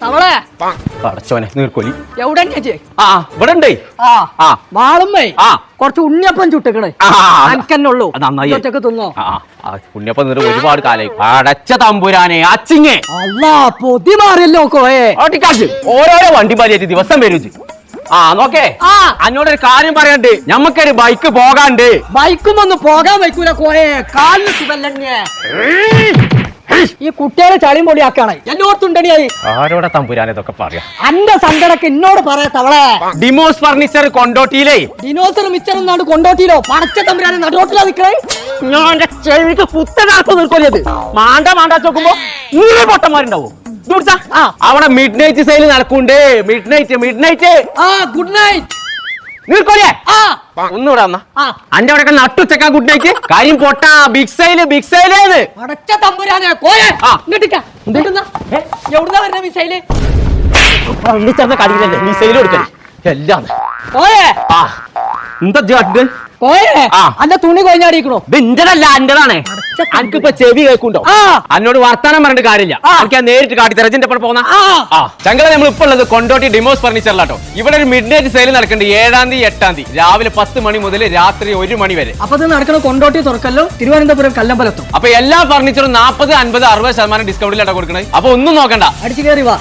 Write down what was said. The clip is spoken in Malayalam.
തവളെ പടച്ചോനെ നീർക്കോലി എവിടെ ആ ഇവിടെ ഉണ്ട്. വാളുമ്മേ കുറച്ച് ഉണ്ണിയപ്പം ചുട്ടിക്കണേ അനക്കന്നുള്ളൂ. നന്നായി ഒറ്റക്ക് തിന്നോ. ഉണ്ണിയപ്പം നീർ ഒരുപാട് കാലായി. അടച്ച തമ്പുരാനെ അച്ചിങ്ങേ അല്ലാ പൊതി മാറിയല്ലോ കോയെ. ഓരോരോ വണ്ടി പാലിയായിട്ട് ദിവസം വരും. നോക്കേ എന്നോടൊരു കാര്യം പറയണ്ട്. ഞമ്മക്കൊരു ബൈക്ക് പോകാണ്ട്. ബൈക്കും ഒന്ന് പോകാൻ വയ്ക്കൂല കോയെ. കാലിന് സുഖല്ലേ ഈ കുട്ടികളെ ചളിയും പൊളിയാക്കാണ്. എന്നോർത്തുണ്ടണിയായി ആരോടെ തമ്പുരാനെ ഇതൊക്കെ പറയാ. അന്റെ സങ്കടക്ക് എന്നോട് പറയാ തവളെ. ഡിമോസ് ഫർണിച്ചർ കൊണ്ടോട്ടിയിലേ ഡിനോസർ മിച്ചറും നാട് കൊണ്ടോട്ടിയിലോ പടച്ച തമ്പുരാനെ നടുറോട്ടിലാ നിക്കണേ. ഞാൻ ചെവിക്ക് പുത്തനാർപ്പ് നിൽക്കൊല്ലത് മാണ്ട മാണ്ടാ ചോക്കുമ്പോ ഇങ്ങനെ പൊട്ടന്മാരുണ്ടാവും. അവിടെ മിഡ് നൈറ്റ് സെയിൽ നടക്കുന്നുണ്ട്. മിഡ് നൈറ്റ് ഗുഡ് നൈറ്റ് നീർക്കോലിയേ ഒന്നുകൂടെ വന്നാ അന്റെ അവിടെ നട്ടുച്ചക്കാ ഗുഡ് നൈറ്റ്. കാര്യം പൊട്ട ബിഗ് സെയിലേന്ന് അടച്ച തമ്പുരാനെ കോയെ. എവിടുന്നാ വരുന്ന മിസൈല്? കടിയിലല്ലേ മിസൈൽ കൊടുക്കല് എല്ലാം കോയെ. എന്താ കോയെ അന്റെ തുണി കൊഞ്ഞാടിക്കണോ? ഇത് ഇന്റതല്ല എന്റേതാണ്. എനിക്കിപ്പോ ചെവി കേൾക്കുണ്ടോ? എന്നോട് വർത്താനം പറഞ്ഞിട്ട് കാര്യമില്ല. എനിക്ക് ഞാൻ നേരിട്ട് കാട്ടിത്തരാം. ഇതിന്റെ ഒപ്പം പോന്ന ചങ്കള നമ്മൾ ഇപ്പൊ ഉള്ളത് കൊണ്ടോട്ടി ഡിമോസ് ഫർണിച്ചറിലാട്ടോ. ഇവിടെ ഒരു മിഡ് നൈറ്റ് സെയിൽ നടക്കുന്നുണ്ട് 7-ാം തീയതി 8-ാം തീയതി രാവിലെ 10 മണി മുതൽ രാത്രി 1 മണി വരെ. അപ്പൊ ഇത് നടക്കുന്ന കൊണ്ടോട്ടി തുറക്കല്ലോ തിരുവനന്തപുരം കല്ലമ്പലത്തും. അപ്പൊ എല്ലാ ഫർണിച്ചറും 40, 50, 60% ഡിസ്കൗണ്ടിലാട്ടോ കൊടുക്കണേ. അപ്പൊ ഒന്നും നോക്കണ്ട, അടിച്ചു കയറി വാ.